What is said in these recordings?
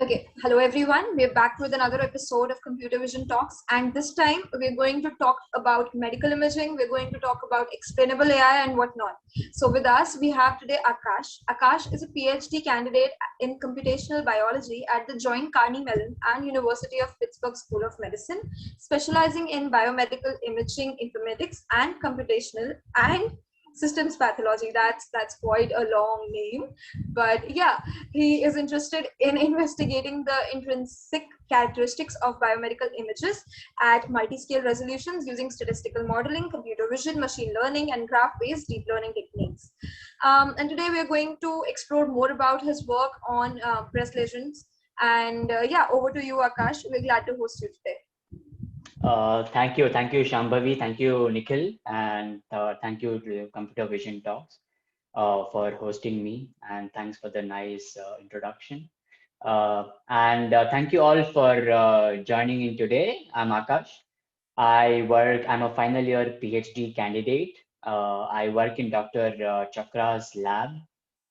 Okay, hello everyone. We're back with another episode of Computer Vision Talks, and this time we're going to talk about medical imaging. We're going to talk about explainable AI and whatnot. So, with us, we have today Akash. Akash is a PhD candidate in computational biology at the Joint Carnegie Mellon and University of Pittsburgh School of Medicine, specializing in biomedical imaging, informatics, and computational and systems pathology. That's quite a long name, but yeah, he is interested in investigating the intrinsic characteristics of biomedical images at multi-scale resolutions using statistical modeling, computer vision, machine learning, and graph-based deep learning techniques. And today we are going to explore more about his work on breast lesions. And yeah, over to you, Akash. We're glad to host you today. Thank you, Shambhavi. Thank you, Nikhil, and thank you to Computer Vision Talks for hosting me, and thanks for the nice introduction. And thank you all for joining in today. I'm Akash. I'm a final year PhD candidate. I work in Dr. Chakra's lab.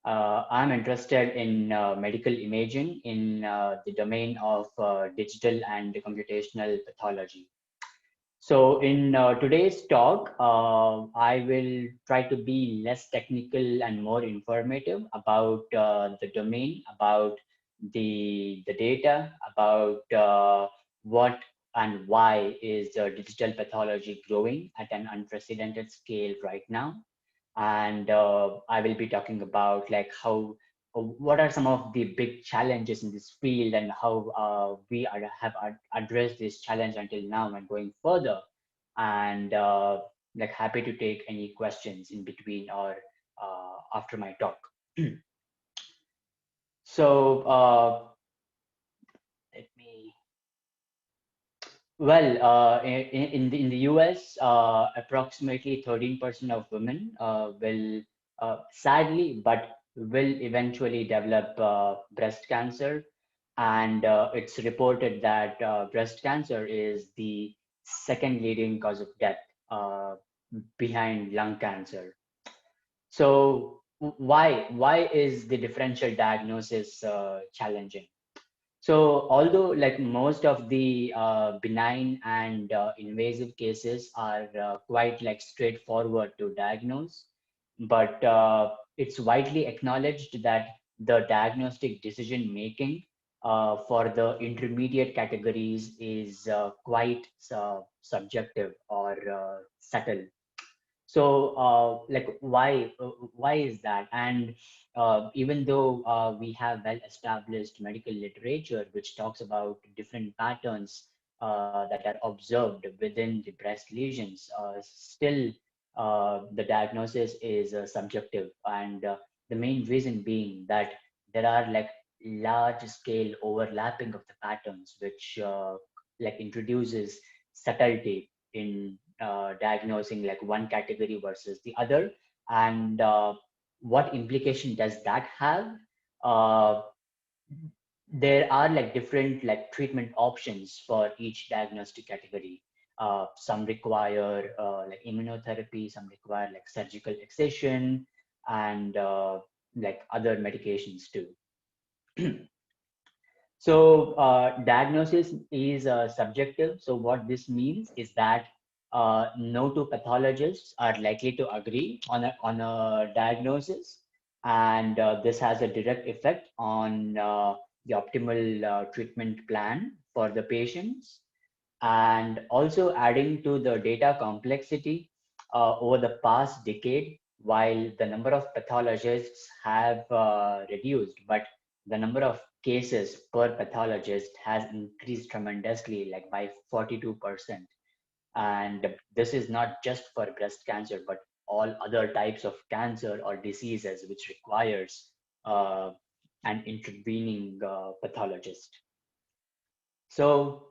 I'm interested in medical imaging in the domain of digital and computational pathology. So in today's talk, I will try to be less technical and more informative about the domain, about the data, about what and why is digital pathology growing at an unprecedented scale right now. And I will be talking about like how what are some of the big challenges in this field and how have addressed this challenge until now and going further, and like happy to take any questions in between or after my talk. So let me in the US, approximately 13% of women will sadly, but will eventually develop breast cancer. And it's reported that breast cancer is the second leading cause of death behind lung cancer. So why is the differential diagnosis challenging? So although like most of the benign and invasive cases are quite like straightforward to diagnose, but it's widely acknowledged that the diagnostic decision making for the intermediate categories is quite subjective or subtle. So like why is that? And even though we have well established medical literature which talks about different patterns that are observed within the breast lesions, still the diagnosis is subjective, and the main reason being that there are like large scale overlapping of the patterns which like introduces subtlety in diagnosing like one category versus the other. And what implication does that have? uh, there are like different like treatment options for each diagnostic category. Some require like immunotherapy, some require like surgical excision, and like other medications too. So diagnosis is subjective. So what this means is that no two pathologists are likely to agree on a diagnosis, and this has a direct effect on the optimal treatment plan for the patients. And also adding to the data complexity, over the past decade, while the number of pathologists have reduced, but the number of cases per pathologist has increased tremendously, like by 42%. And this is not just for breast cancer, but all other types of cancer or diseases which requires uh, an intervening pathologist. So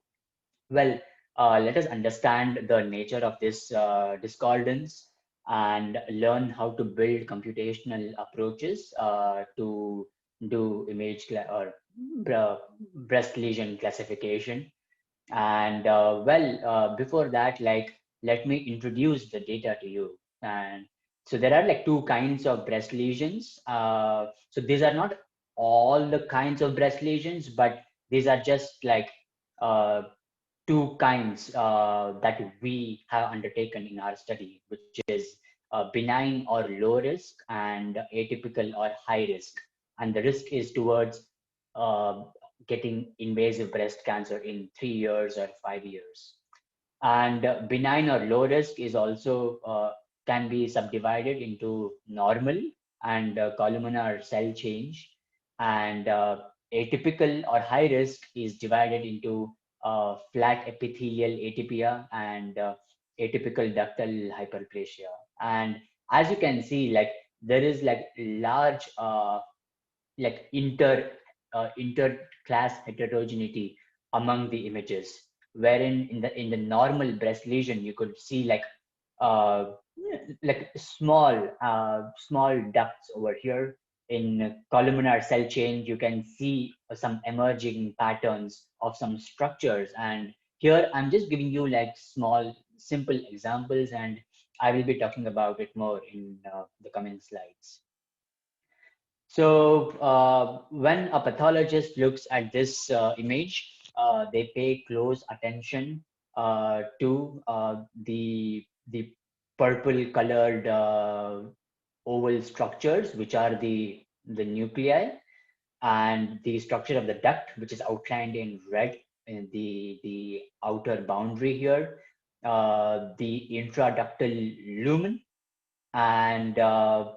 well, let us understand the nature of this discordance and learn how to build computational approaches to do or breast lesion classification. And before that, like, let me introduce the data to you. And so there are like two kinds of breast lesions. So these are not all the kinds of breast lesions, but these are just like two kinds that we have undertaken in our study, which is benign or low risk and atypical or high risk. And the risk is towards uh, getting invasive breast cancer in 3 years or 5 years. And benign or low risk is also can be subdivided into normal and columnar cell change, and atypical or high risk is divided into flat epithelial atypia and atypical ductal hyperplasia. And as you can see, like there is like large like inter class heterogeneity among the images, wherein in the normal breast lesion you could see uh, like small ducts over here. In columnar cell chain you can see some emerging patterns of some structures, and here I'm just giving you like small simple examples, and I will be talking about it more in the coming slides. So when a pathologist looks at this image, they pay close attention to the purple colored oval structures, which are the nuclei, and the structure of the duct, which is outlined in red in the outer boundary here, the intraductal lumen. And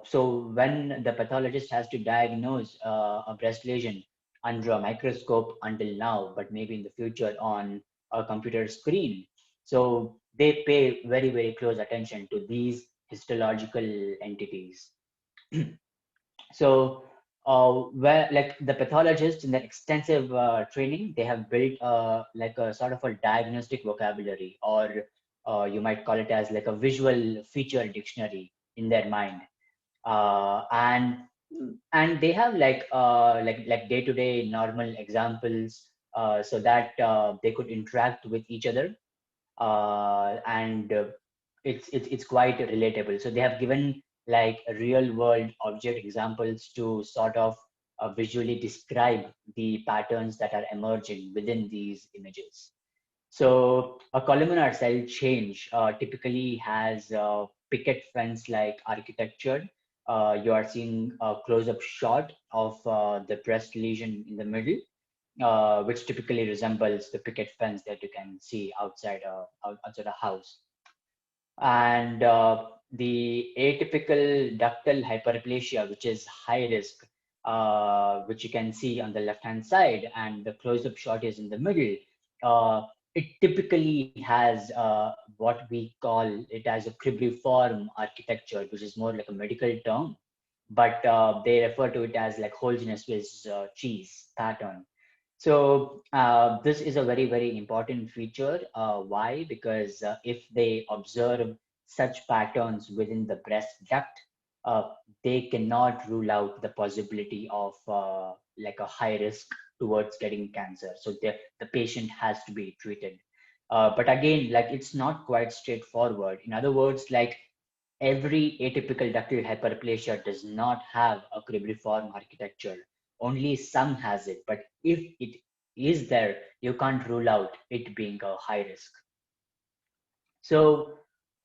so when the pathologist has to diagnose a breast lesion under a microscope until now, but maybe in the future on a computer screen, so they pay very, very close attention to these histological entities. So where like the pathologists in their extensive training, they have built like a sort of a diagnostic vocabulary, or you might call it as like a visual feature dictionary in their mind. And they have like day-to-day normal examples so that they could interact with each other, and it's quite relatable. So they have given like real world object examples to sort of visually describe the patterns that are emerging within these images. So a columnar cell change typically has picket fence like architecture. You are seeing a close-up shot of the breast lesion in the middle, which typically resembles the picket fence that you can see outside a house. And the atypical ductal hyperplasia, which is high risk, which you can see on the left-hand side, and the close-up shot is in the middle. It typically has what we call it as a cribriform architecture, which is more like a medical term, but they refer to it as like holes in a Swiss cheese pattern. So this is a very, very important feature. Why? Because if they observe such patterns within the breast duct, uh, they cannot rule out the possibility of like a high risk towards getting cancer. So the patient has to be treated. But again, like it's not quite straightforward. In other words, like every atypical ductal hyperplasia does not have a cribriform architecture. Only some has it, but if it is there, you can't rule out it being a high risk. So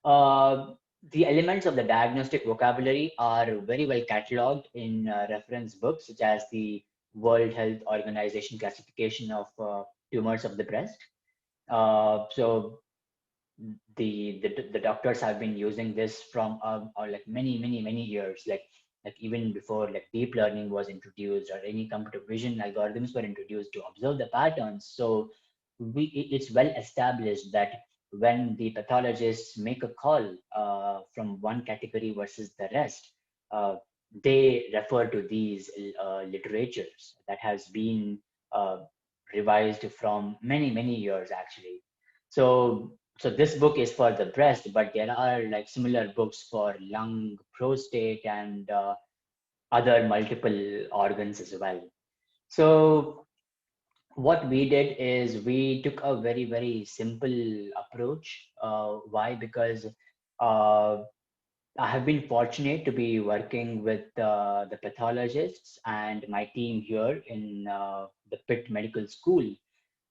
the elements of the diagnostic vocabulary are very well cataloged in reference books such as the World Health Organization classification of tumors of the breast. So the doctors have been using this from or like many years, like even before like deep learning was introduced or any computer vision algorithms were introduced to observe the patterns. So it's well established that when the pathologists make a call from one category versus the rest, uh, they refer to these literatures that has been revised from many years actually. So this book is for the breast, but there are like similar books for lung, prostate, and other multiple organs as well. So what we did is we took a very simple approach. Why? Because uh, I have been fortunate to be working with the pathologists and my team here in the Pitt Medical School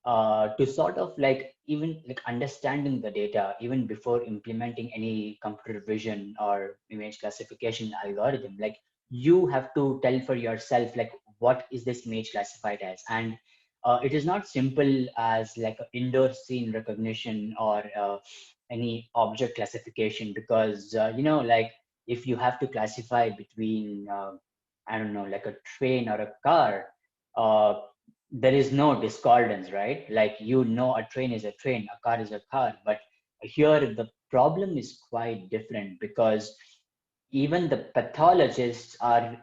to sort of like even like understanding the data even before implementing any computer vision or image classification algorithm. Like you have to tell for yourself like what is this image classified as, and it is not simple as like a indoor scene recognition or any object classification, because like if you have to classify between I don't know, like a train or a car, uh, there is no discordance, right? Like a train is a train, a car is a car. But here the problem is quite different, because even the pathologists are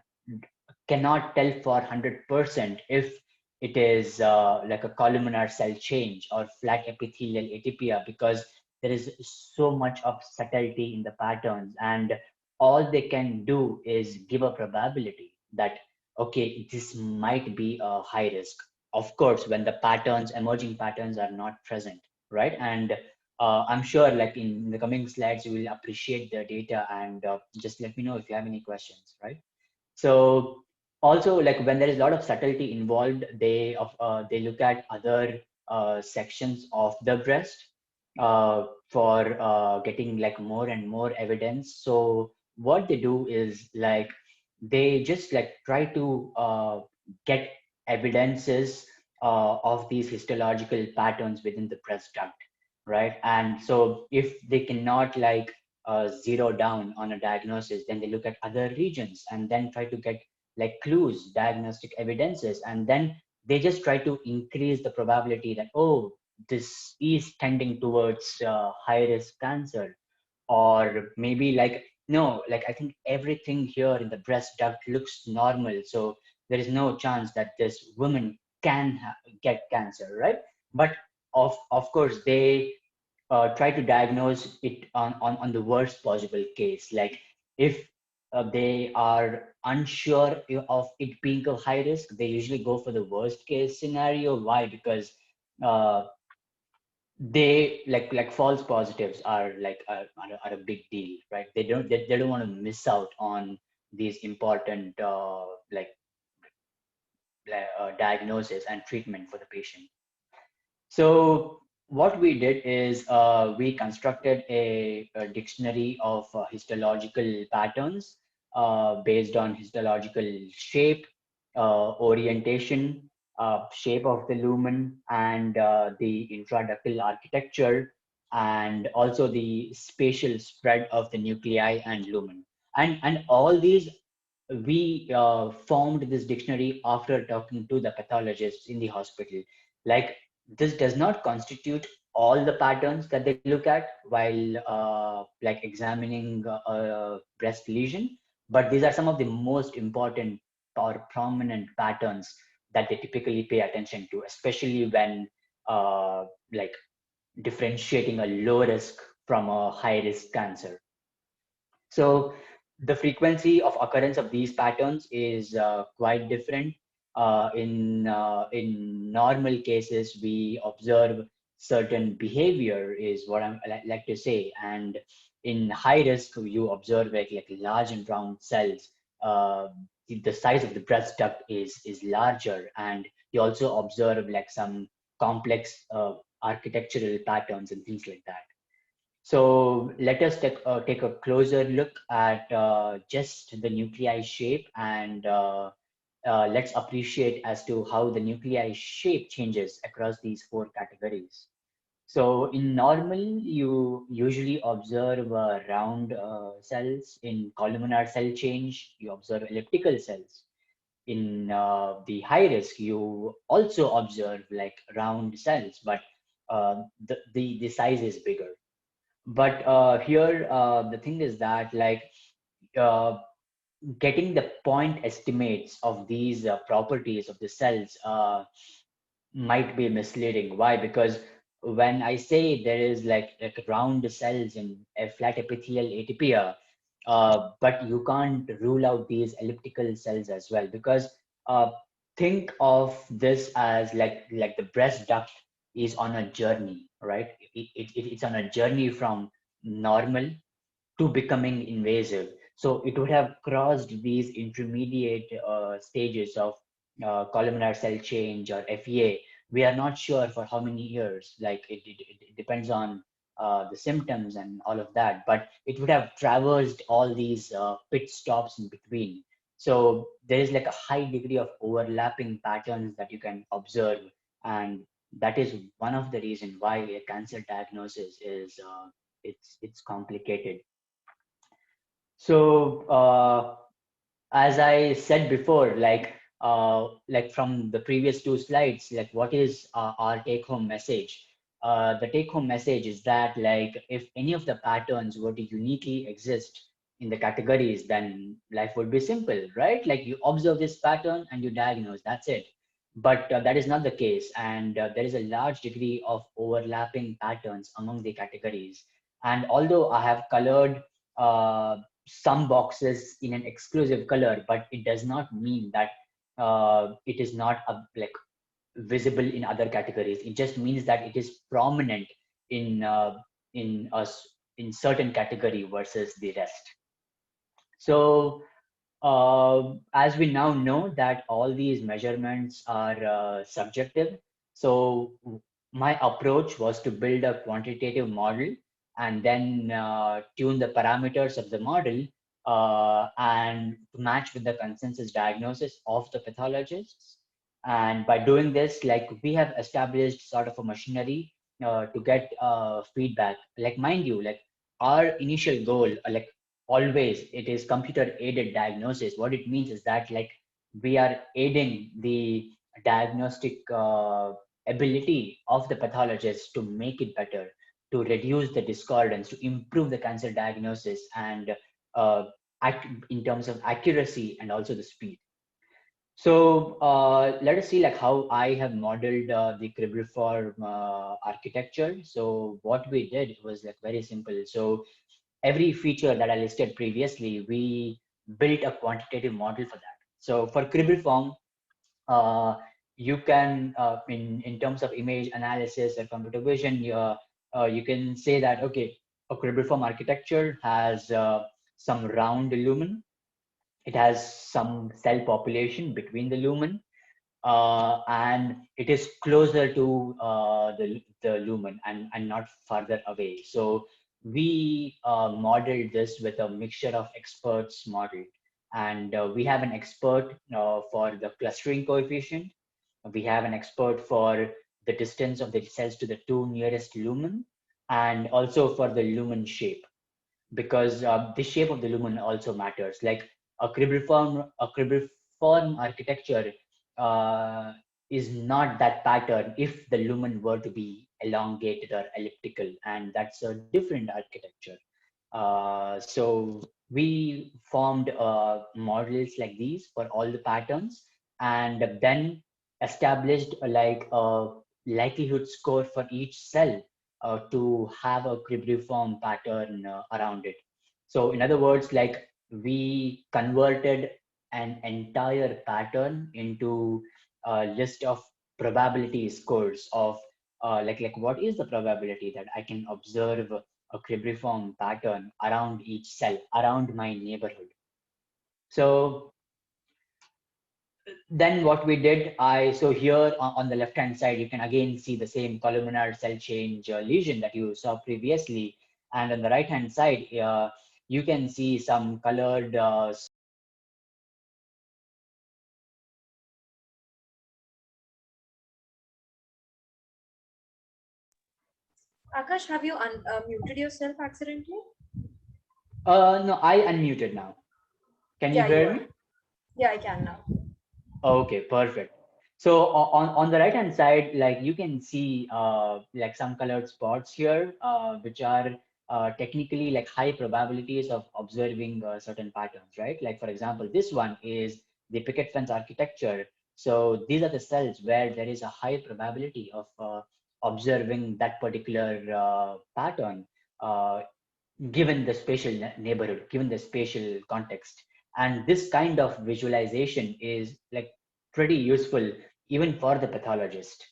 cannot tell for 100% if it is like a columnar cell change or flat epithelial atypia, because there is so much of subtlety in the patterns, and all they can do is give a probability that okay, this might be a high risk, of course, when the emerging patterns are not present, right? And I'm sure like in the coming slides you will appreciate the data, and just let me know if you have any questions, right? So also like when there is a lot of subtlety involved, they look at other sections of the breast for getting like more and more evidence. So what they do is like they just like try to get evidences of these histological patterns within the breast duct, right? And so if they cannot like zero down on a diagnosis, then they look at other regions and then try to get like clues, diagnostic evidences, and then they just try to increase the probability that oh, this is tending towards high risk cancer, or maybe like no, like I think everything here in the breast duct looks normal, so there is no chance that this woman can get cancer, right? But of course they try to diagnose it on the worst possible case. Like if they are unsure of it being a high risk, they usually go for the worst case scenario. Why? Because uh, they like false positives are like are a big deal, right? They don't want to miss out on these important diagnosis and treatment for the patient. So what we did is we constructed a dictionary of histological patterns based on histological shape, orientation, shape of the lumen, and the intraductal architecture, and also the spatial spread of the nuclei and lumen. And all these we formed this dictionary after talking to the pathologists in the hospital. Like this does not constitute all the patterns that they look at while like examining a breast lesion, but these are some of the most important or prominent patterns that they typically pay attention to, especially when like differentiating a low risk from a high risk cancer. So the frequency of occurrence of these patterns is quite different. In normal cases, we observe certain behavior, is what I'm like to say, and in high risk, you observe like large and round cells. The size of the breast duct is larger, and you also observe like some complex architectural patterns and things like that. So let us take a closer look at just the nuclei shape, and let's appreciate as to how the nuclei shape changes across these four categories. So in normal, you usually observe round cells. In columnar cell change, you observe elliptical cells. In the high risk, you also observe like round cells, but the size is bigger. But here the thing is that like uh, getting the point estimates of these properties of the cells might be misleading. Why? Because when I say there is like round cells in a flat epithelial atypia, but you can't rule out these elliptical cells as well, because uh, think of this as like the breast duct is on a journey, right? It's on a journey from normal to becoming invasive. So it would have crossed these intermediate stages of columnar cell change or FEA. We are not sure for how many years, like it depends on the symptoms and all of that, but it would have traversed all these pit stops in between. So there is like a high degree of overlapping patterns that you can observe, and that is one of the reasons why a cancer diagnosis is it's complicated. So as I said before, like from the previous two slides, like what is our take-home message? The take-home message is that like if any of the patterns were to uniquely exist in the categories, then life would be simple, right? Like you observe this pattern and you diagnose, that's it. But that is not the case, and there is a large degree of overlapping patterns among the categories. And although I have colored some boxes in an exclusive color, but it does not mean that it is not like visible in other categories. It just means that it is prominent in in us in certain category versus the rest. So as we now know that all these measurements are subjective, so my approach was to build a quantitative model and then tune the parameters of the model and to match with the consensus diagnosis of the pathologists. And by doing this, like we have established sort of a machinery to get feedback. Like mind you, like our initial goal, like always it is computer aided diagnosis. What it means is that like we are aiding the diagnostic ability of the pathologist to make it better, to reduce the discordance, to improve the cancer diagnosis, and act in terms of accuracy and also the speed. So let us see like how I have modeled the cribriform architecture. So what we did was like very simple. So every feature that I listed previously, we built a quantitative model for that. So for cribriform, you can, in terms of image analysis or computer vision, you can say that, okay, a cribriform architecture has some round lumen. It has some cell population between the lumen, and it is closer to the lumen and not farther away. So we modeled this with a mixture of experts model. And we have an expert for the clustering coefficient. We have an expert for the distance of the cells to the two nearest lumen, and also for the lumen shape, because the shape of the lumen also matters. Like a cribriform architecture uh, is not that pattern if the lumen were to be elongated or elliptical, and that's a different architecture. So we formed models like these for all the patterns, and then established like a likelihood score for each cell to have a cribriform pattern around it. So in other words, like we converted an entire pattern into a list of probability scores of like what is the probability that I can observe a cribriform pattern around each cell around my neighborhood. So then what we did, so here on the left hand side, you can again see the same columnar cell change lesion that you saw previously. And on the right hand side, you can see some colored Akash, have you muted yourself accidentally? no, I unmuted now. Can you Yeah, you hear are. me? Yeah, I can now. Okay, perfect. So on the right hand side, like you can see like some colored spots here, which are technically like high probabilities of observing certain patterns, right? Like for example, this one is the picket fence architecture. So these are the cells where there is a high probability of observing that particular pattern, uh, given the spatial neighborhood, given the spatial context. And this kind of visualization is like pretty useful even for the pathologist.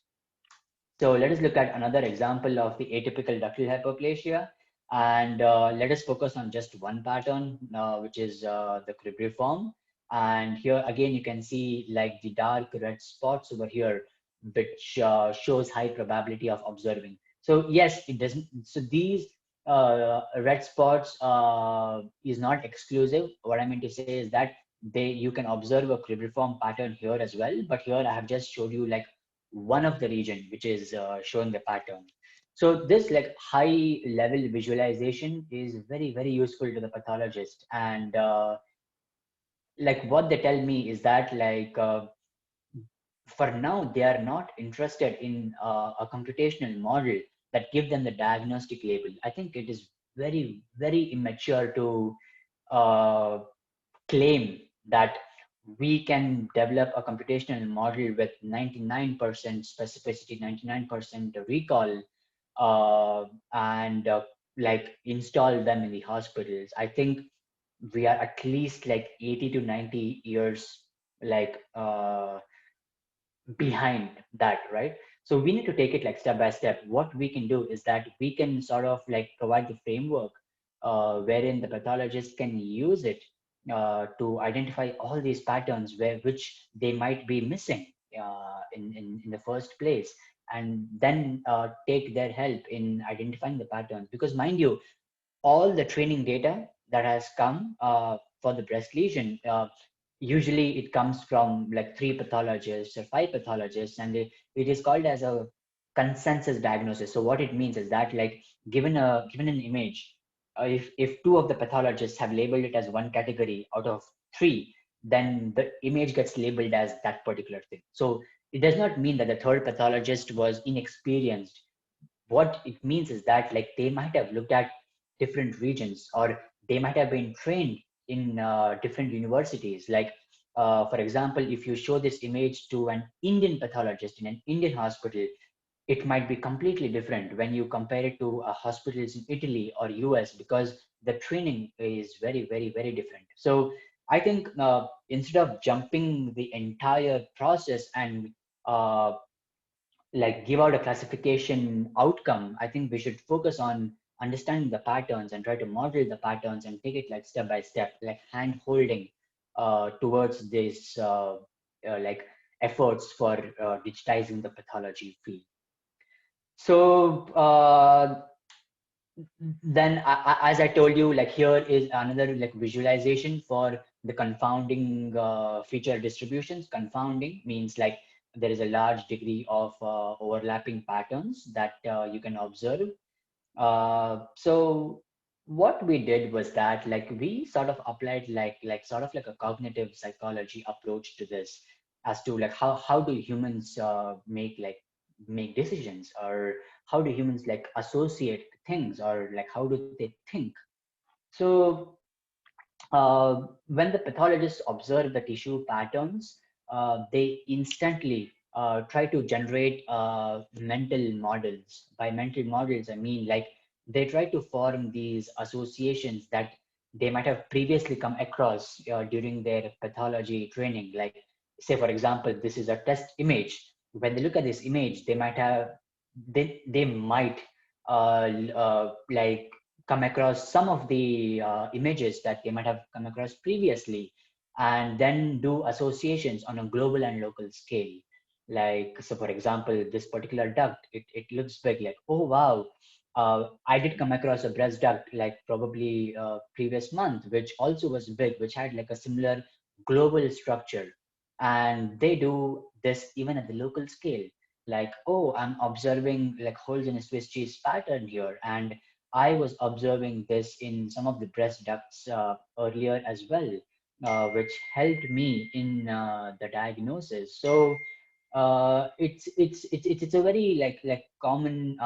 So let us look at another example of the atypical ductal hyperplasia. And let us focus on just one pattern, which is the cribriform. And here again, you can see like the dark red spots over here, which shows high probability of observing. So yes, it doesn't. So these red spots is not exclusive. What I mean to say is that you can observe a cribriform pattern here as well. But here I have just showed you like one of the region which is showing the pattern. So this like high level visualization is very, very useful to the pathologist. And like what they tell me is that like for now, they are not interested in a computational model that give them the diagnostic label. I think it is very, very immature to uh, claim that we can develop a computational model with 99% specificity, 99% recall, and like install them in the hospitals. I think we are at least like 80 to 90 years like behind that, right? So we need to take it like step by step. What we can do is that we can sort of like provide the framework wherein the pathologist can use it to identify all these patterns which they might be missing in the first place, and then take their help in identifying the patterns. Because mind you, all the training data that has come for the breast lesion, usually it comes from like 3 pathologists or 5 pathologists, and it is called as a consensus diagnosis. So what it means is that like given an image, if 2 of the pathologists have labeled it as one category out of 3, then the image gets labeled as that particular thing. So it does not mean that the third pathologist was inexperienced. What it means is that like they might have looked at different regions, or they might have been trained in different universities. Like for example, if you show this image to an Indian pathologist in an Indian hospital, it might be completely different when you compare it to hospitals in Italy or US, because the training is very, very, very different. So I think instead of jumping the entire process and uh, like give out a classification outcome, I think we should focus on understanding the patterns and try to model the patterns and take it like step by step, like hand holding towards this like efforts for digitizing the pathology field. So then as I told you, like here is another like visualization for the confounding feature distributions. Confounding means like there is a large degree of overlapping patterns that you can observe. So what we did was that like we sort of applied like sort of like a cognitive psychology approach to this, as to like how do humans make decisions, or how do humans like associate things, or like how do they think. So when the pathologists observe the tissue patterns, they instantly try to generate mental models. By mental models, I mean like they try to form these associations that they might have previously come across during their pathology training. Like, say, for example, this is a test image. When they look at this image, they might like come across some of the images that they might have come across previously, and then do associations on a global and local scale. Like, so for example, this particular duct, it looks big, like, oh wow, I did come across a breast duct like probably previous month, which also was big, which had like a similar global structure. And they do this even at the local scale. Like, oh, I'm observing like holes in a Swiss cheese pattern here, and I was observing this in some of the breast ducts earlier as well, which helped me in the diagnosis. So it's a very like common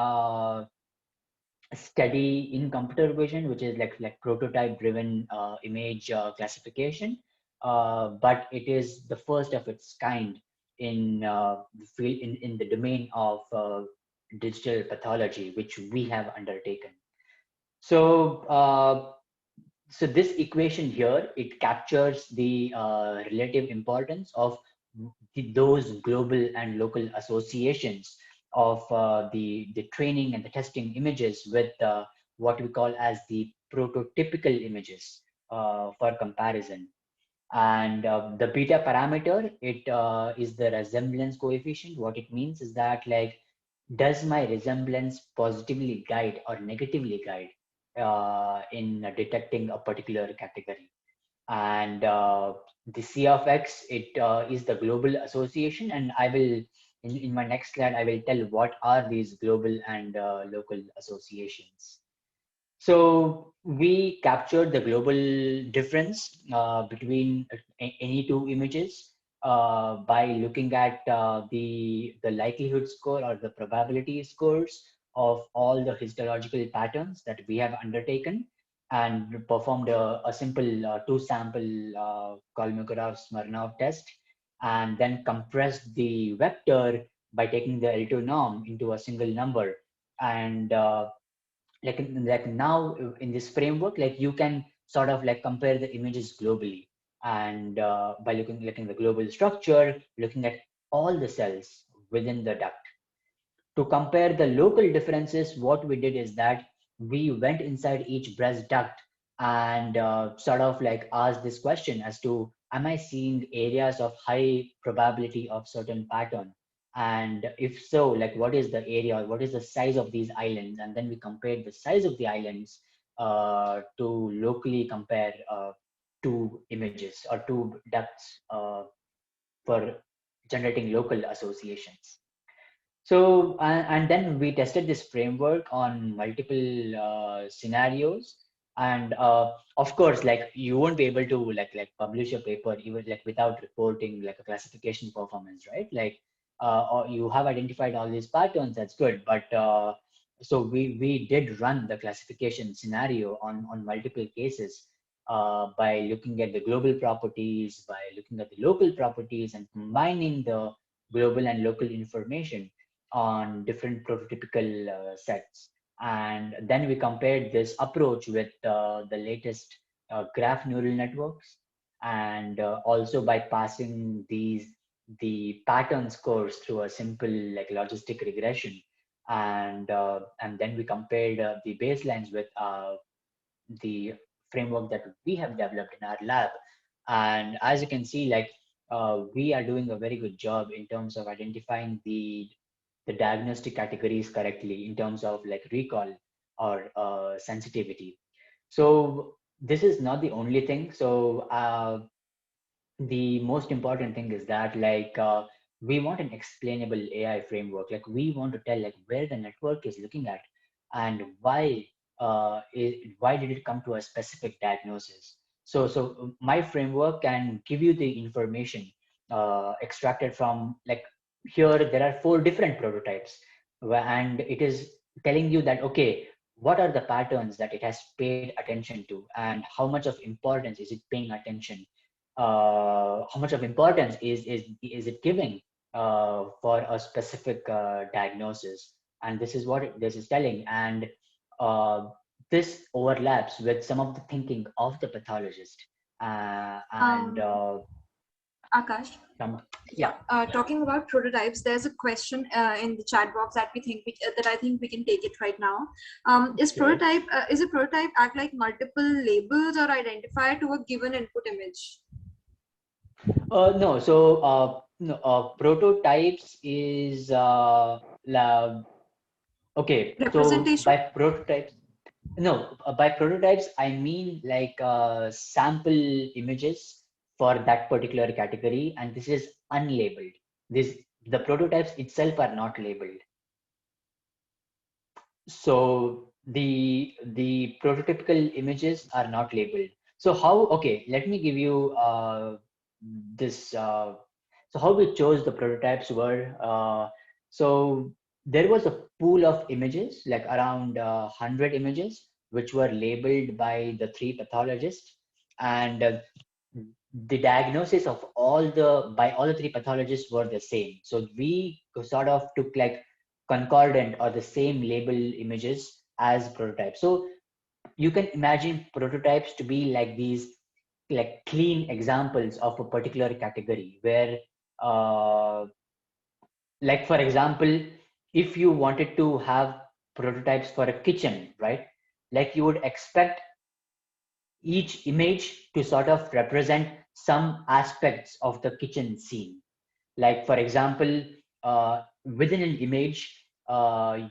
study in computer vision, which is like prototype driven image classification, but it is the first of its kind in the field, in the domain of digital pathology, which we have undertaken. So, so this equation here, it captures the relative importance of those global and local associations of the training and the testing images with what we call as the prototypical images for comparison. And the beta parameter, it is the resemblance coefficient. What it means is that, like, does my resemblance positively guide or negatively guide in detecting a particular category? And the C of X, it is the global association, and I will, in my next slide, I will tell what are these global and local associations. So we captured the global difference between any two images by looking at the likelihood score or the probability scores of all the histological patterns that we have undertaken, and performed a simple two sample Kolmogorov-Smirnov test, and then compressed the vector by taking the L2 norm into a single number. And like now in this framework, like you can sort of like compare the images globally, and by looking at the global structure, looking at all the cells within the duct. To compare the local differences, what we did is that we went inside each breast duct and sort of like asked this question as to, am I seeing areas of high probability of certain pattern? And if so, like what is the area, what is the size of these islands? And then we compared the size of the islands to locally compare two images or two ducts for generating local associations. So, and then we tested this framework on multiple scenarios. And of course, like you won't be able to like publish a paper even like without reporting like a classification performance, right? Like, or you have identified all these patterns, that's good. But so we did run the classification scenario on multiple cases by looking at the global properties, by looking at the local properties, and combining the global and local information on different prototypical sets. And then we compared this approach with the latest graph neural networks, and also by passing the pattern scores through a simple like logistic regression. And then we compared the baselines with the framework that we have developed in our lab. And as you can see, like we are doing a very good job in terms of identifying the diagnostic categories correctly in terms of like recall or sensitivity. So this is not the only thing. So the most important thing is that like we want an explainable AI framework. Like we want to tell like where the network is looking at and why did it come to a specific diagnosis. So my framework can give you the information extracted from like here there are 4 different prototypes, and it is telling you that okay, what are the patterns that it has paid attention to and how much of importance is it paying attention, how much of importance is it giving for a specific diagnosis. And this is what this is telling. And this overlaps with some of the thinking of the pathologist, and Akash. Yeah. Talking about prototypes, there's a question in the chat box that that I think we can take it right now. Is a prototype act like multiple labels or identifier to a given input image? No. So no, prototypes is okay. So Representation? by prototypes, no, by prototypes, I mean like sample images for that particular category, and this is unlabeled. The prototypes itself are not labeled. So the prototypical images are not labeled. So how? Okay, let me give you this. So how we chose the prototypes were. So there was a pool of images, like around 100 images, which were labeled by the 3 pathologists, and the diagnosis of all the 3 pathologists were the same. So we sort of took like concordant or the same label images as prototypes. So you can imagine prototypes to be like these like clean examples of a particular category where like for example, if you wanted to have prototypes for a kitchen, right? like you would expect each image to sort of represent some aspects of the kitchen scene. Like, for example, within an image,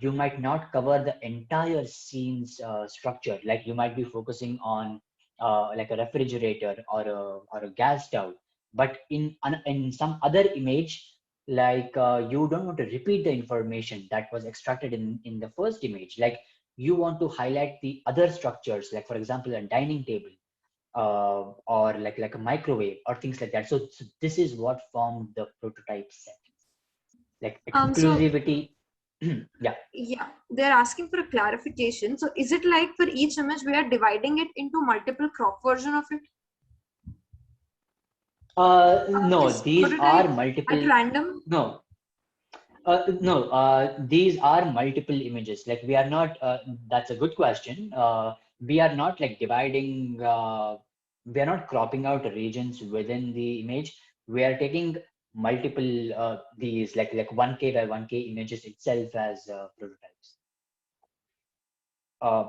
you might not cover the entire scene's structure. Like, you might be focusing on like a refrigerator or a gas stove, but in some other image, like you don't want to repeat the information that was extracted in the first image. Like, you want to highlight the other structures, like for example, a dining table, or like a microwave or things like that. So this is what formed the prototype set, like So exclusivity. Yeah. yeah, they're asking for a clarification. So is it like for each image we are dividing it into multiple crop version of it? No, This these are prototype at multiple. random? No, no, these are multiple images. Like, we are not. That's a good question. We are not like dividing. We are not cropping out regions within the image. We are taking multiple these like 1K by 1K images itself as prototypes. Uh,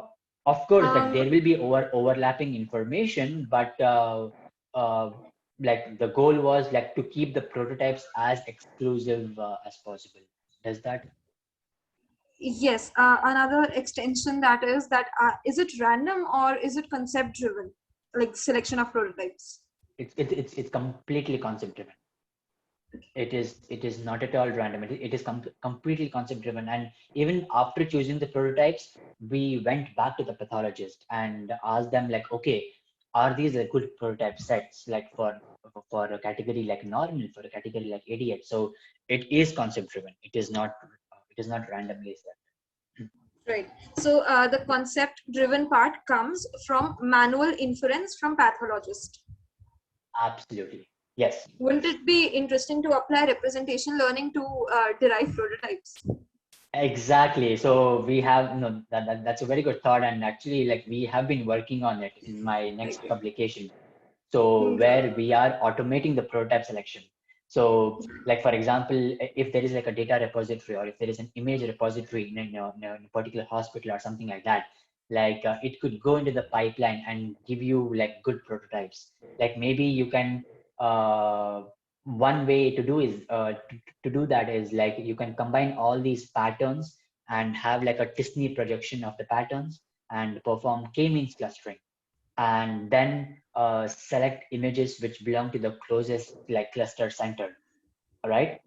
of course, like Um, there will be overlapping information, but uh, like the goal was like to keep the prototypes as exclusive as possible. Does that? yes, another extension that is it random or is it concept driven, like selection of prototypes? It's completely concept driven. It is not at all random. It is completely concept driven. And even after choosing the prototypes, we went back to the pathologist and asked them like, okay, are these a good prototype sets, like for a category like normal, for a category like ADH? So it is concept driven. It is not randomly set. Right. So the concept driven part comes from manual inference from pathologist. Absolutely. Yes. Wouldn't it be interesting to apply representation learning to derive prototypes? Exactly. So we have, that's a very good thought. And actually, like we have been working on it in my next Okay. publication. So where we are automating the prototype selection. So like, for example, if there is like a data repository or if there is an image repository in a particular hospital or something like that, like it could go into the pipeline and give you like good prototypes. Like maybe you can, one way to do is to do that is like you can combine all these patterns and have like a Disney projection of the patterns and perform k-means clustering, and then select images which belong to the closest like cluster center, all right,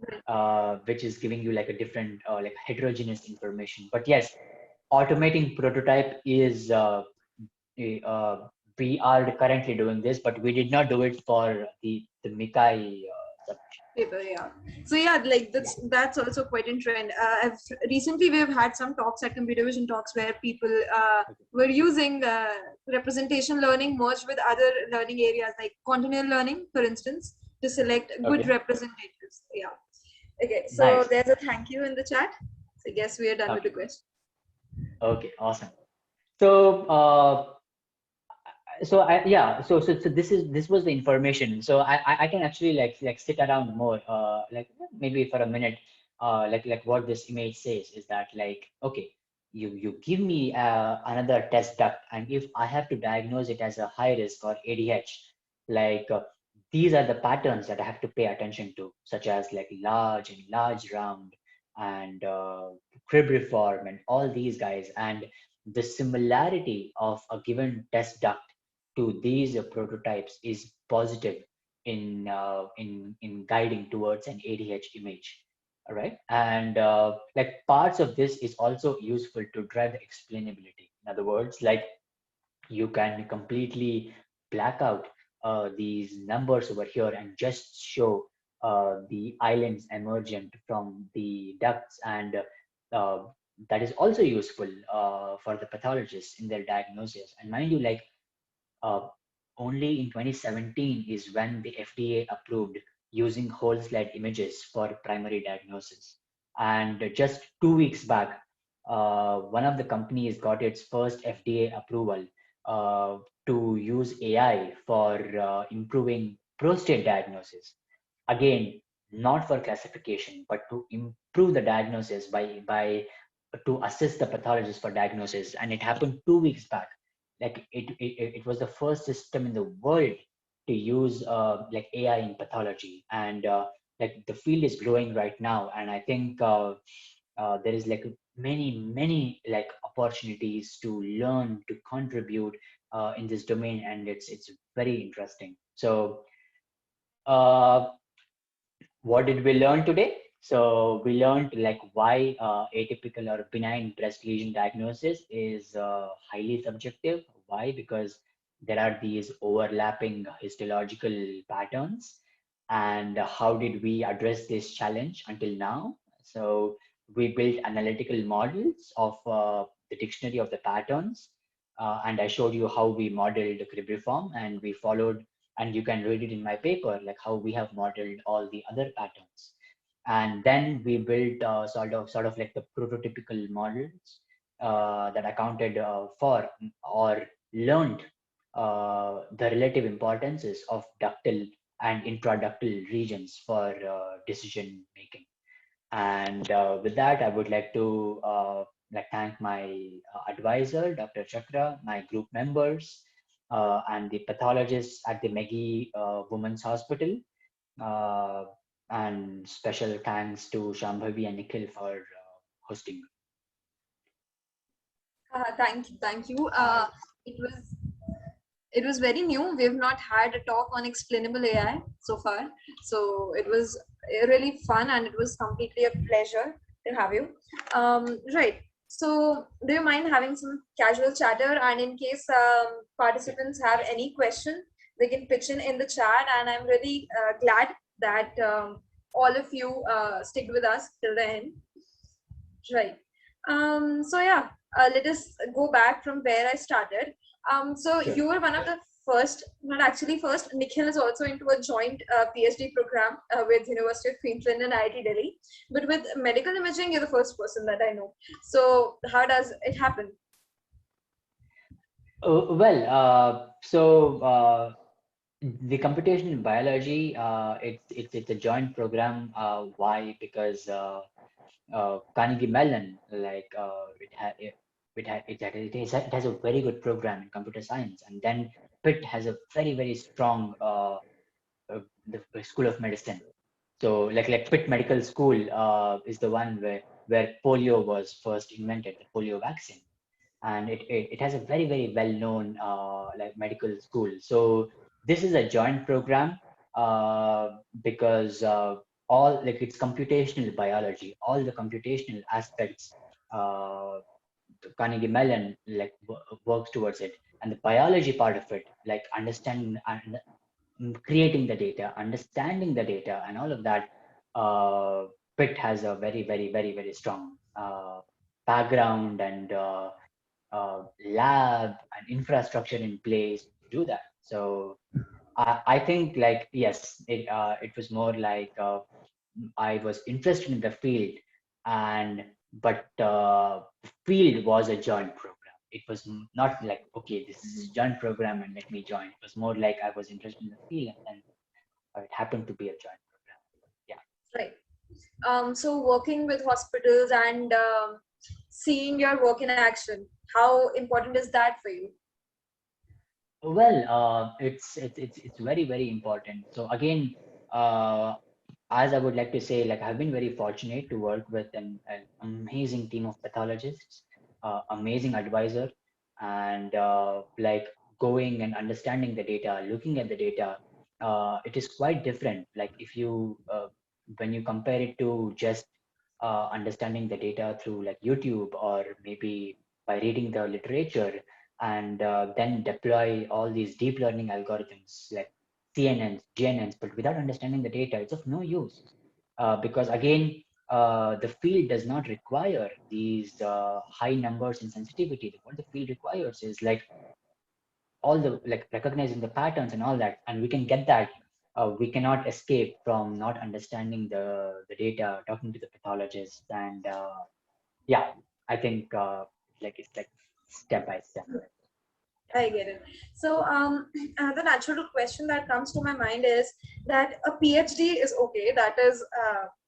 which is giving you like a different like heterogeneous information. But yes, automating prototype is we are currently doing this, but we did not do it for the Mikai submission. Paper, yeah. So yeah, like Yeah. that's also quite in trend. I've recently we've had some talks at Computer Vision Talks where people Okay. were using representation learning merged with other learning areas like continual learning, for instance, to select good Okay. representatives. Yeah. Okay. So Nice. there's a thank you in the chat. So I guess we are done with the Okay. question. Okay. Awesome. So this was the information. So I can actually like sit around more like maybe for a minute, like what this image says is that like, okay, you give me another test duct, and if I have to diagnose it as a high risk or ADH, like these are the patterns that I have to pay attention to, such as like large round and cribriform and all these guys. And the similarity of a given test duct to these prototypes is positive in guiding towards an ADH image. All right, and like parts of this is also useful to drive the explainability. In other words, like you can completely black out these numbers over here and just show the islands emergent from the ducts, and uh, that is also useful for the pathologists in their diagnosis. And mind you, like uh, only in 2017 is when the FDA approved using whole slide images for primary diagnosis. And just 2 weeks back, one of the companies got its first FDA approval to use AI for improving prostate diagnosis. Again, not for classification, but to improve the diagnosis by to assist the pathologist for diagnosis, and it happened 2 weeks back. Like it was the first system in the world to use like AI in pathology, and like the field is growing right now, and I think there is like many like opportunities to learn, to contribute in this domain, and it's very interesting. So uh, what did we learn today? So we learned like why atypical or benign breast lesion diagnosis is highly subjective. Why? Because there are these overlapping histological patterns. And how did we address this challenge until now? So we built analytical models of the dictionary of the patterns. And I showed you how we modeled the cribriform, and we followed, and you can read it in my paper, like how we have modeled all the other patterns. And then we built sort of like the prototypical models that accounted for or learned the relative importances of ductal and intraductal regions for decision making. And with that, I would like to like thank my advisor, Dr. Chakra, my group members, and the pathologists at the Megi Women's Hospital. Uh, and special thanks to Shambhavi and Nikhil for hosting. Thank you. It was it was very new. We've not had a talk on explainable AI so far, so it was really fun, and it was completely a pleasure to have you. Right. So, do you mind having some casual chatter? And in case participants have any question, they can pitch in the chat. And I'm really glad that all of you stick with us till the end. Right. So yeah, let us go back from where I started. So Sure. you were one of the first, not actually first. Nikhil is also into a joint PhD program with University of Queensland and IIT Delhi. But with medical imaging, you're the first person that I know. So how does it happen? The computational biology, it's a joint program. Why? Because Carnegie Mellon, like it has a very good program in computer science, and then Pitt has a very strong the School of Medicine. So like Pitt Medical School is the one where polio was first invented, the polio vaccine, and it has a very well known like medical school. So this is a joint program because all like it's computational biology, all the computational aspects Carnegie Mellon like works towards it, and the biology part of it, like understanding and creating the data, understanding the data, and all of that. Pitt has a very strong background and lab and infrastructure in place to do that. So I think like yes, it was more like I was interested in the field, and but field was a joint program. It was not like okay, this is a joint program and let me join. It was more like I was interested in the field, and it happened to be a joint program. Yeah. Right. So working with hospitals and seeing your work in action, how important is that for you? Well, it's very important. So again, uh, as I would like to say, like I've been very fortunate to work with an amazing team of pathologists, amazing advisor, and like going and understanding the data, looking at the data, it is quite different. Like if you when you compare it to just understanding the data through like YouTube or maybe by reading the literature and then deploy all these deep learning algorithms like CNNs, GNNs, but without understanding the data, it's of no use. Because again, the field does not require these high numbers in sensitivity. What the field requires is like all the like recognizing the patterns and all that, and we can get that. We cannot escape from not understanding the data, talking to the pathologist, and yeah, I think like it's like step by step. I get it. So, the natural question that comes to my mind is that a PhD is okay. That is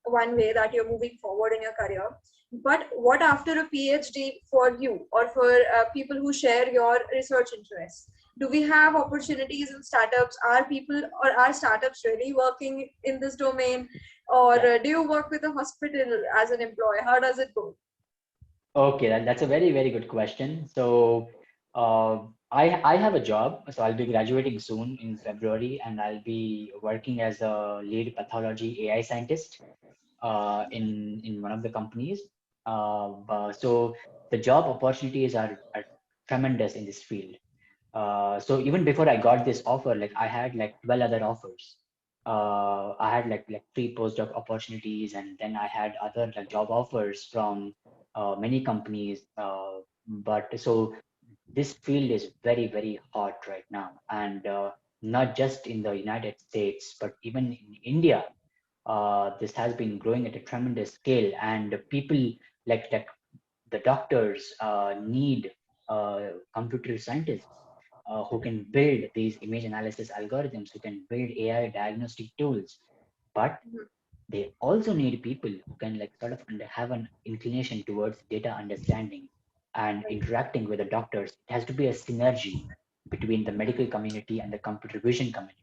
one way that you're moving forward in your career. But what after a PhD for you or for people who share your research interests? Do we have opportunities in startups? Are people or are startups really working in this domain? Or Yeah. do you work with a hospital as an employee? How does it go? Okay, that's a very, very good question. So, I have a job, so I'll be graduating soon in February, and I'll be working as a lead pathology AI scientist in one of the companies. So the job opportunities are tremendous in this field. So even before I got this offer, like I had like 12 other offers. I had like three postdoc opportunities, and then I had other like job offers from many companies. But so this field is very, very hot right now, and not just in the United States, but even in India. This has been growing at a tremendous scale, and people like the doctors need computer scientists who can build these image analysis algorithms, who can build AI diagnostic tools. But Mhm. they also need people who can like sort of have an inclination towards data understanding and Right. interacting with the doctors. It has to be a synergy between the medical community and the computer vision community.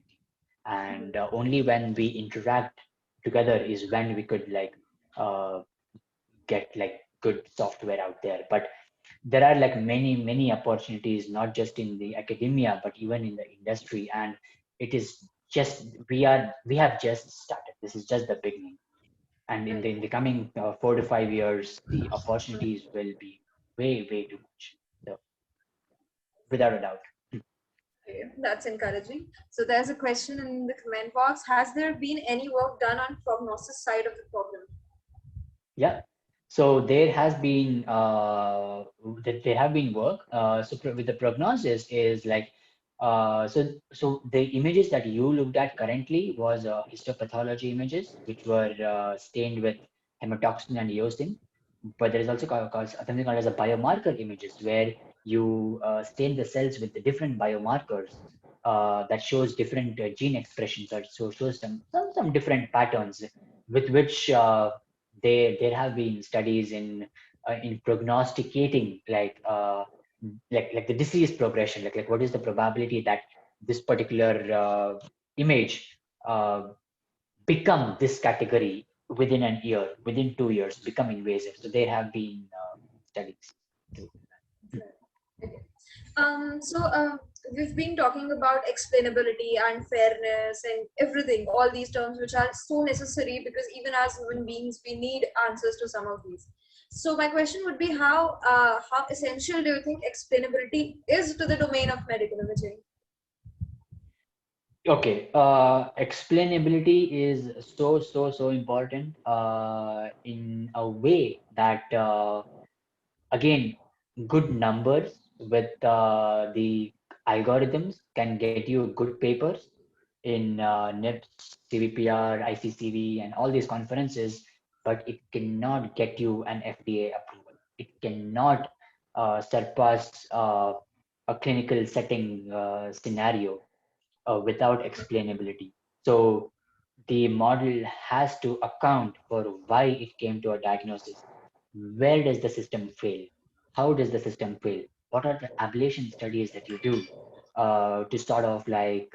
And Mhm. only when we interact together is when we could like uh, get like good software out there. But there are like many opportunities, not just in the academia but even in the industry, and it is just we have just started. This is just the beginning, and in Right. the coming 4 to 5 years the opportunities will be way too much, so without a doubt. Okay, that's encouraging. So there's a question in the comment box. Has there been any work done on prognosis side of the problem? Yeah. So there has been there have been work. With the prognosis is like so the images that you looked at currently was histopathology images, which were stained with hematoxin and eosin. But there is also something called as a biomarker images, where you stain the cells with the different biomarkers that shows different gene expressions, or so shows some different patterns with which there have been studies in prognosticating like the disease progression, like what is the probability that this particular image uh, become this category within an year, within 2 years, become invasive. So there have been studies to Okay. We've been talking about explainability and fairness and everything, all these terms which are so necessary because even as human beings, we need answers to some of these. So my question would be how essential do you think explainability is to the domain of medical imaging? Okay, explainability is so important in a way that again, good numbers with the algorithms can get you good papers in NIPS, CVPR, ICCV, and all these conferences, but it cannot get you an FDA approval. It cannot surpass a clinical setting scenario without explainability. So the model has to account for why it came to a diagnosis. Where does the system fail? How does the system fail? What are the ablation studies that you do to sort of like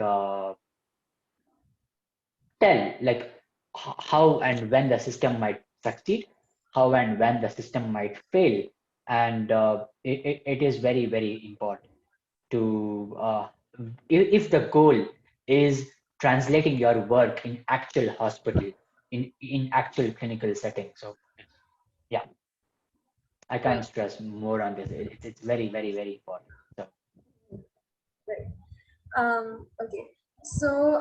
tell like how and when the system might succeed, how and when the system might fail, and it is very important to if the goal is translating your work in actual hospital, in actual clinical setting. So yeah, I can't Right, stress more on this. It's very important. So right. Okay. So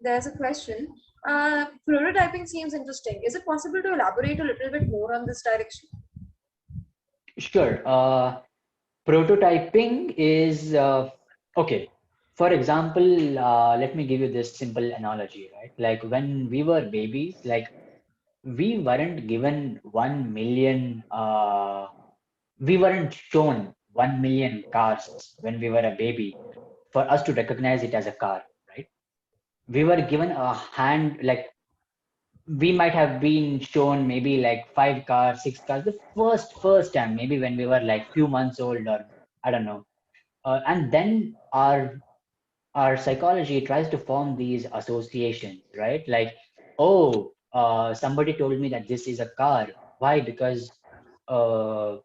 there's a question. Prototyping seems interesting. Is it possible to elaborate a little bit more on this direction? sure. Prototyping is okay. For example, let me give you this simple analogy, right? Like when we were babies, like we weren't given 1 million we weren't shown 1 million cars when we were a baby for us to recognize it as a car, right? We were given a hand, like we might have been shown maybe like 5 cars, 6 cars, the first time, maybe when we were like few months old, or I don't know. And then our psychology tries to form these associations, right? Like, oh, somebody told me that this is a car. Why? Because uh,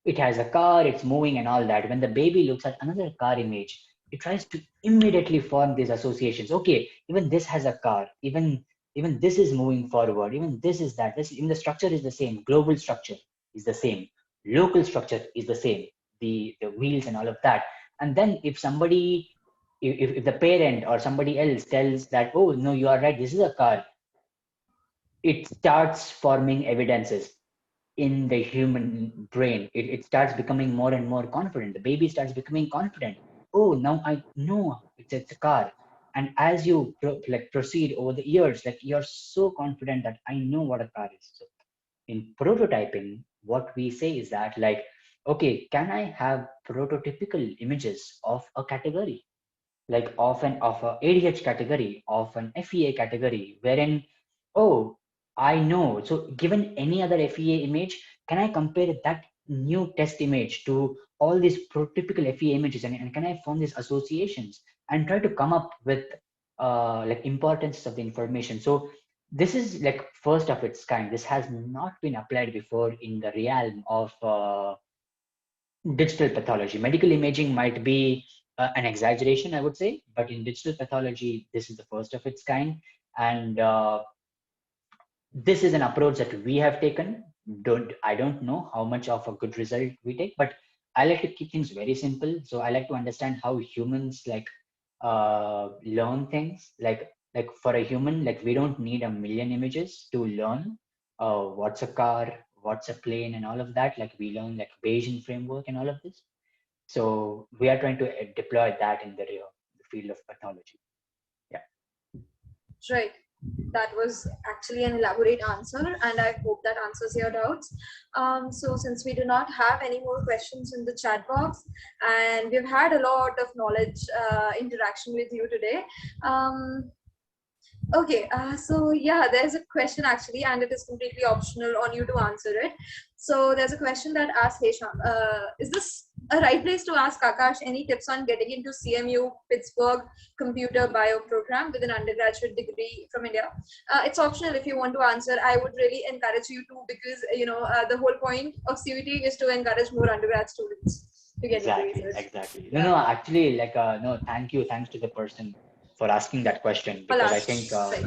it has a car, it's moving and all that. When the baby looks at another car image, it tries to immediately form these associations. Okay, even this has a car, even this is moving forward, even this is that. This, even the structure is the same, global structure is the same, local structure is the same, the wheels and all of that. And then if somebody, if the parent or somebody else tells that, oh no, you are right, this is a car, it starts forming evidences in the human brain. It starts becoming more and more confident. The baby starts becoming confident. Oh, now I know it's a car. And as you like proceed over the years, like you're so confident that I know what a car is. So in prototyping, what we say is that, like, okay, can I have prototypical images of a category, like of a ADH category, of an FEA category, wherein, oh, I know. So given any other FEA image, can I compare that new test image to all these prototypical FEA images, and can I form these associations and try to come up with like importance of the information? So this is like first of its kind. This has not been applied before in the realm of digital pathology. Medical imaging might be an exaggeration, I would say, but in digital pathology, this is the first of its kind. And this is an approach that we have taken. I don't know how much of a good result we take, but I like to keep things very simple. So I like to understand how humans like learn things. Like for a human, like we don't need a million images to learn what's a car, what's a plane, and all of that. Like we learn like Bayesian framework and all of this. So we are trying to deploy that in the field of pathology. Yeah. Right. That was actually an elaborate answer, and I hope that answers your doubts. So, since we do not have any more questions in the chat box, and we've had a lot of knowledge interaction with you today, okay, so yeah, there's a question actually, and it is completely optional on you to answer it. So there's a question that asks, hey Sham, is this a right place to ask Akash any tips on getting into CMU Pittsburgh computer bio program with an undergraduate degree from India? It's optional if you want to answer. I would really encourage you to, because the whole point of CUT is to encourage more undergrad students to get into Exactly, research. exactly. No, actually, like, no, thanks to the person for asking that question, because I think, Palash,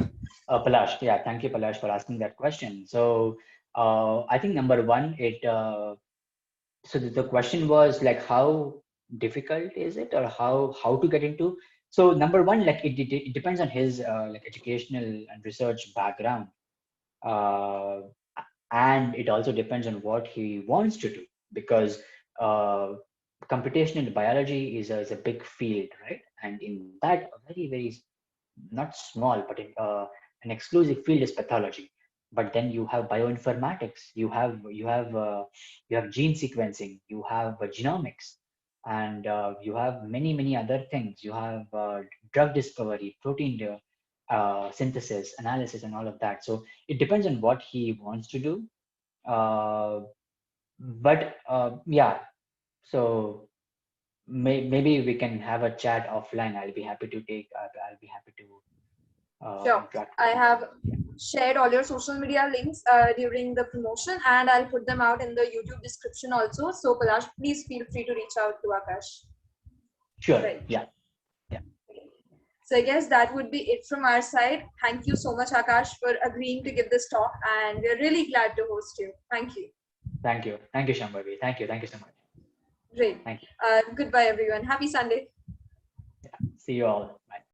right. Palash, yeah, thank you, Palash, for asking that question. So, I think number one, so the question was like, how difficult is it, or how to get into? So number one, like, it depends on his like educational and research background, uh, and it also depends on what he wants to do, because uh, computational biology is a big field, right? And in that, a very very not small, but an exclusive field is pathology. But then you have bioinformatics, you have gene sequencing, you have genomics, and you have many other things. You have drug discovery, protein synthesis, analysis, and all of that. So it depends on what he wants to do. Uh, but yeah, so maybe we can have a chat offline. I'll be happy to take. I'll be happy to Sure. interact I with you. have Yeah, shared all your social media links during the promotion, and I'll put them out in the YouTube description also. So, Palash, please feel free to reach out to Akash. sure. Right. Yeah, yeah. Okay. So, I guess that would be it from our side. Thank you so much, Akash, for agreeing to give this talk, and we're really glad to host you. Thank you. Thank you, Shambhavi. Thank you so much. Great. Thank you. Goodbye, everyone. Happy Sunday. See you all.